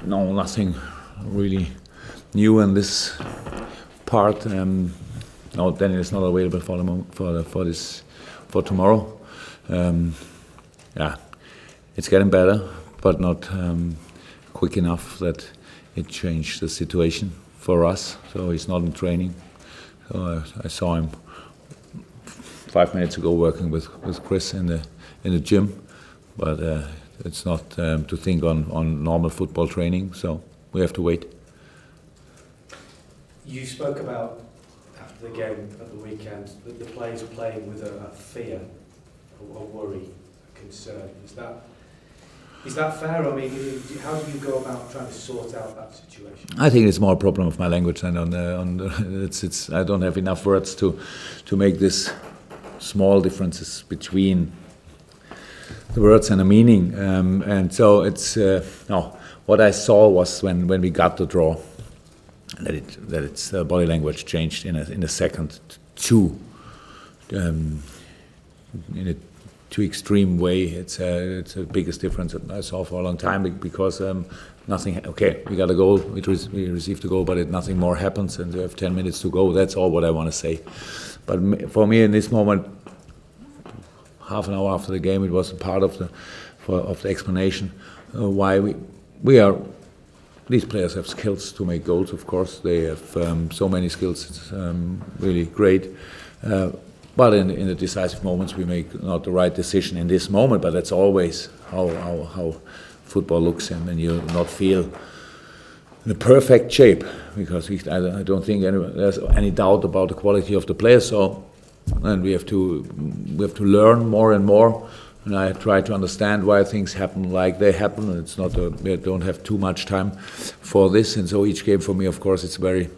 No, nothing really new in this part. No, Daniel is not available for tomorrow. Yeah, it's getting better, but not quick enough that it changed the situation for us. So he's not in training. So I saw him 5 minutes ago working with Chris in the gym, but it's not to think on normal football training. So we have to wait. You spoke about after the game at the weekend that the players playing with a fear, a worry, a concern. Is that fair? I mean, how do you go about trying to sort out that situation? I think it's more a problem of my language than it's I don't have enough words to make this small differences between the words and the meaning. And so it's no. What I saw was when we got the draw, that its body language changed in a second in a too extreme way. It's the biggest difference I saw for a long time, because nothing. Okay, we got a goal. We received a goal, but nothing more happens, and we have 10 minutes to go. That's all what I want to say. But for me, in this moment, half an hour after the game, it was a part of the explanation why we are. These players have skills to make goals. Of course, they have so many skills. It's really great. But in the decisive moments, we make not the right decision in this moment. But that's always how football looks, and when you not feel in a perfect shape, because I don't think there's any doubt about the quality of the players. So, and we have to learn more and more. And I try to understand why things happen like they happen. It's not we don't have too much time for this, and so each game for me, of course, it's very,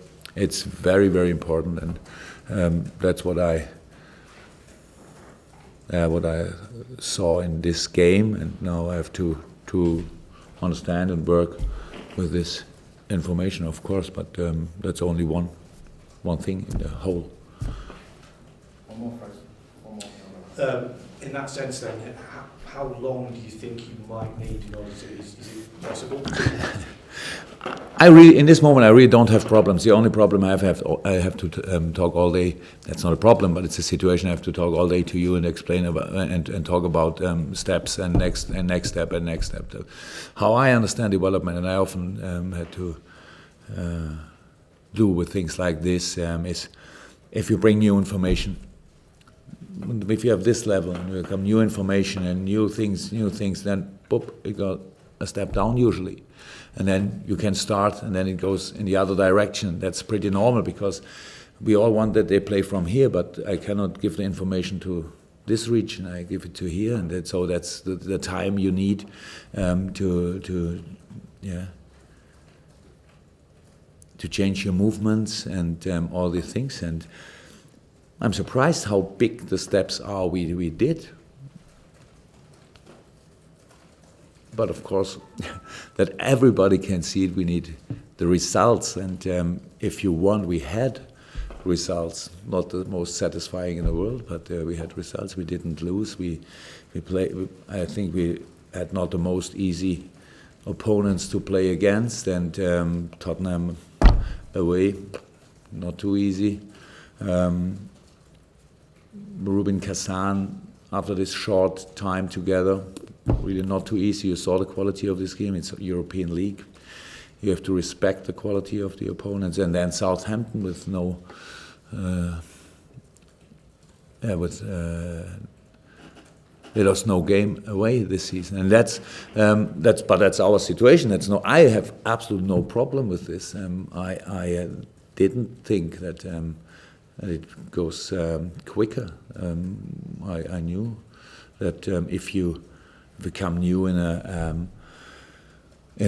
very important, and that's what I saw in this game, and now I have to understand and work with this information, of course. But that's only one thing in the whole. One more question. In that sense, then, how long do you think you might need in order to? Is it possible? In this moment, I really don't have problems. The only problem I have to talk all day. That's not a problem, but it's a situation. I have to talk all day to you and explain about and talk about steps and next step. How I understand development, and I often had to do with things like this, is if you bring new information. If you have this level and you come new information and new things, then boop, it got a step down usually, and then you can start, and then it goes in the other direction. That's pretty normal, because we all want that they play from here, but I cannot give the information to this region. I give it to here, and so that's the time you need to change your movements and all these things. And I'm surprised how big the steps are we did. But of course, that everybody can see it, we need the results. And if you want, we had results, not the most satisfying in the world, but we had results. We didn't lose. We played. I think we had not the most easy opponents to play against, and Tottenham away, not too easy. Rubin Kazan, after this short time together, really not too easy. You saw the quality of this game. It's a European league. You have to respect the quality of the opponents. And then Southampton with they lost no game away this season, and that's our situation. I have absolutely no problem with this. I didn't think that it goes quicker. I knew that if you become new in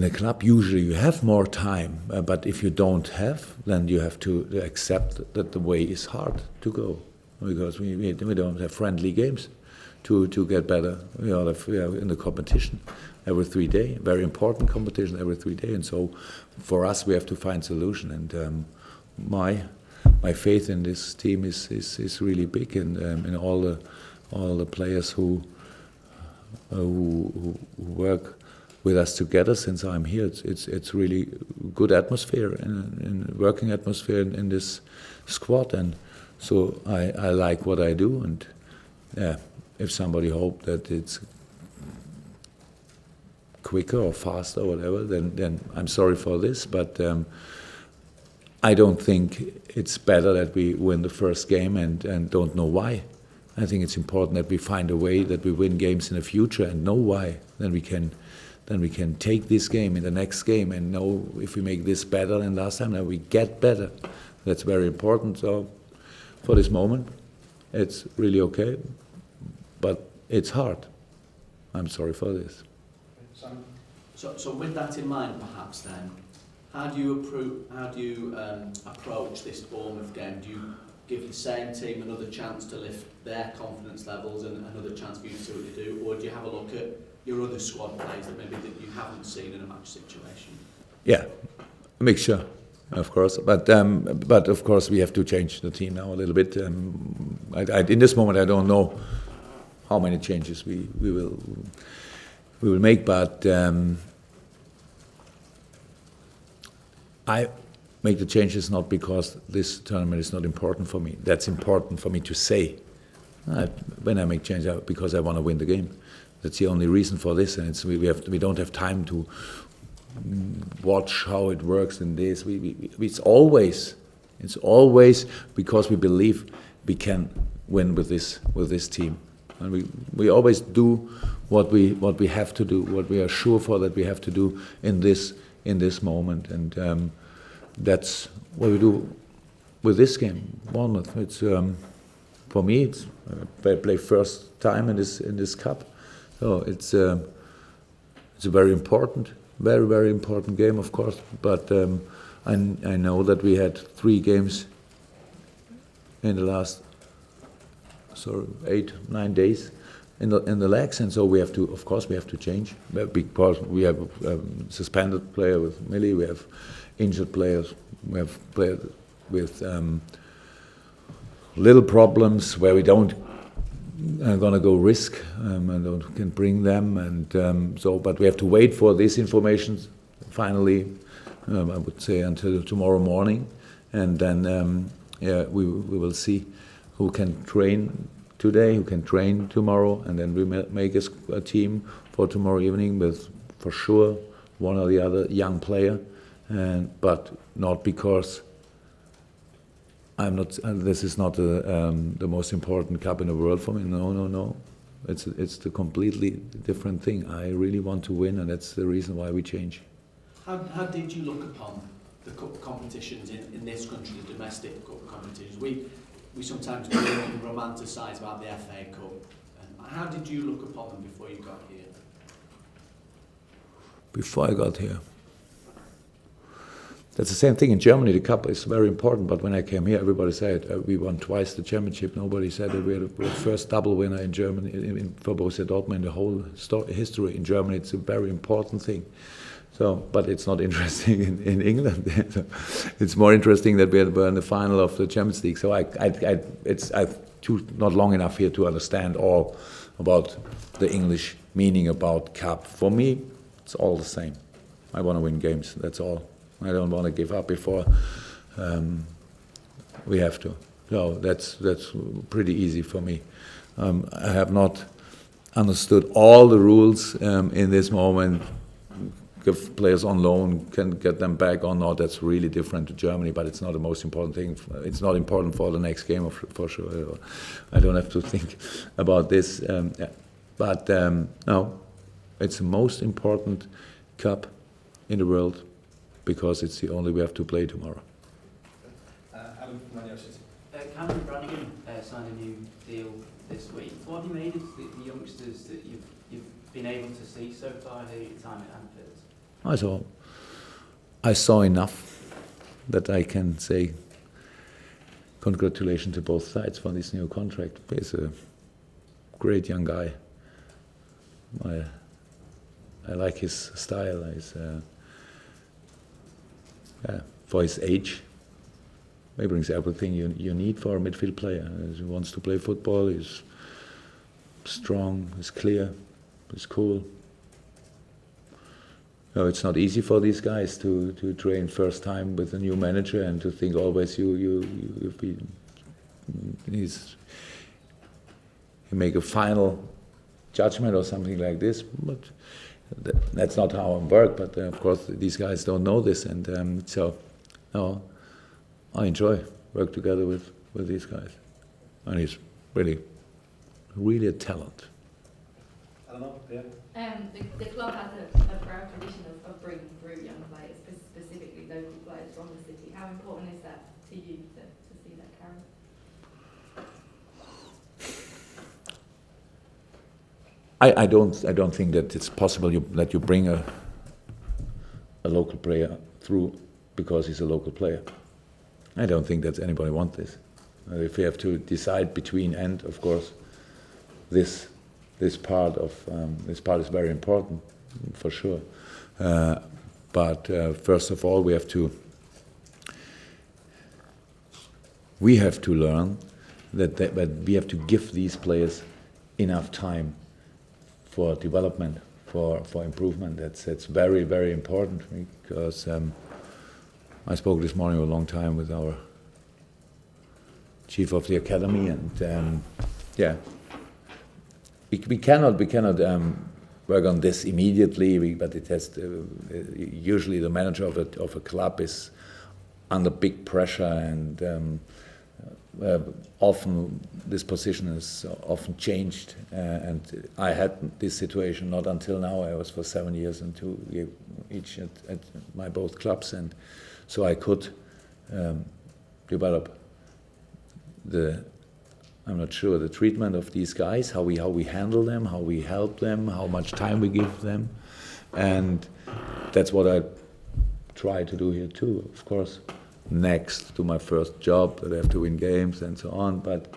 a club, usually you have more time. But if you don't have, then you have to accept that the way is hard to go, because we don't have friendly games to get better. We are in the competition every 3 days, very important competition every 3 days, and so for us we have to find solution. And my faith in this team is really big, and in all the players who work with us together since I'm here. It's really good atmosphere and working atmosphere in this squad, and so I like what I do. And yeah, if somebody hope that it's quicker or faster or whatever, then I'm sorry for this, but I don't think it's better that we win the first game and don't know why. I think it's important that we find a way that we win games in the future and know why. Then we can take this game in the next game and know if we make this better than last time, then we get better. That's very important. So for this moment, it's really okay, but it's hard. I'm sorry for this. So with that in mind, perhaps then, how do you approach this Bournemouth game? Do you give the same team another chance to lift their confidence levels and another chance for you to see what they do, or do you have a look at your other squad players that maybe that you haven't seen in a match situation? Yeah, a mixture, of course, but of course we have to change the team now a little bit. In this moment, I don't know how many changes we will make, but I make the changes not because this tournament is not important for me. That's important for me to say. When I make changes, because I want to win the game. That's the only reason for this, and we don't have time to watch how it works in this. It's always because we believe we can win with this team, and we always do what we have to do, what we are sure for that we have to do in this moment, and that's what we do with this game, Bournemouth. It's for me, it's I play first time in this cup, so it's a very important, very important game, of course. But I know that we had 3 games in the last 8-9 days in the legs, and so we have to, of course, we have to change because we have suspended player with Millie, we have injured players, we have players with little problems where we don't gonna go risk and can bring them, and so. But we have to wait for this information. Finally, I would say until tomorrow morning, and then we will see who can train today, who can train tomorrow, and then we make a team for tomorrow evening with, for sure, one or the other young player, but not because I'm not. This is not the most important cup in the world for me. No. It's the completely different thing. I really want to win, and that's the reason why we change. How did you look upon the cup competitions in this country, the domestic cup competitions? We sometimes do romanticise about the FA Cup. How did you look upon them before you got here? Before I got here, that's the same thing in Germany. The cup is very important, but when I came here, everybody said we won twice the championship. Nobody said that we had the first double winner in Germany for Borussia Dortmund in the whole history in Germany. It's a very important thing. So, but it's not interesting in England. It's more interesting that we were in the final of the Champions League. So I've not long enough here to understand all about the English meaning about cup. For me, it's all the same. I want to win games. That's all. I don't want to give up before we have to. So that's pretty easy for me. I have not understood all the rules in this moment. If players on loan can get them back or not, that's really different to Germany, but it's not the most important thing. It's not important for the next game, for sure. I don't have to think about this. But no, it's the most important cup in the world because it's the only we have to play tomorrow. Cameron Brannigan signed a new deal this week. What have you made of the youngsters that you've been able to see so far in your time at Anfield? I saw enough that I can say congratulations to both sides for this new contract. He's a great young guy. I like his style. For his age, he brings everything you need for a midfield player. He wants to play football. He's strong. He's clear. He's cool. No, it's not easy for these guys to train first time with a new manager and to think always you make a final judgment or something like this. But that's not how I work. But of course these guys don't know this, and so no, I enjoy work together with these guys, and he's really a talent. I don't know, yeah. The club has a proud tradition of bringing through young players, specifically local players from the city. How important is that to you to see that carry? I don't think that it's possible that you bring a local player through because he's a local player. I don't think that anybody wants this. If we have to decide between, and of course, this part is very important for sure. But first of all, we have to learn that we have to give these players enough time for development, for improvement. That's very, very important, because I spoke this morning a long time with our chief of the academy, and we cannot work on this immediately, but it has to, usually the manager of a club is under big pressure, and often this position is often changed, and I had this situation not until now. I was for 7 years and 2 years each at my both clubs, and so I could develop the treatment of these guys, how we handle them, how we help them, how much time we give them, and that's what I try to do here too, of course, next to my first job, that I have to win games and so on. But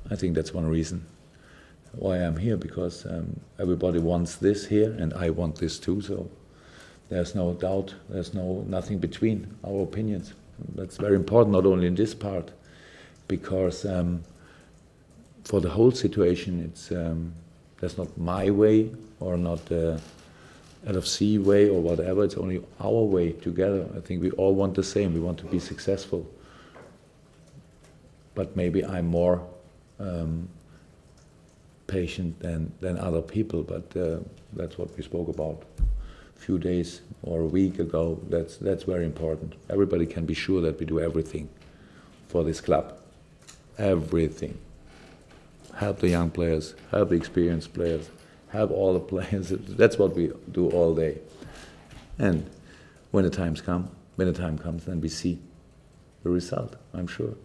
I think that's one reason why I'm here, because everybody wants this here, and I want this too, so there's no doubt, there's nothing between our opinions. That's very important, not only in this part, because for the whole situation, it's that's not my way or not the A.F.C way or whatever. It's only our way together. I think we all want the same. We want to be successful. But maybe I'm more patient than other people. But that's what we spoke about a few days or a week ago. That's very important. Everybody can be sure that we do everything for this club. Everything. Help the young players, help the experienced players, help all the players. That's what we do all day. And when the time comes, then we see the result, I'm sure.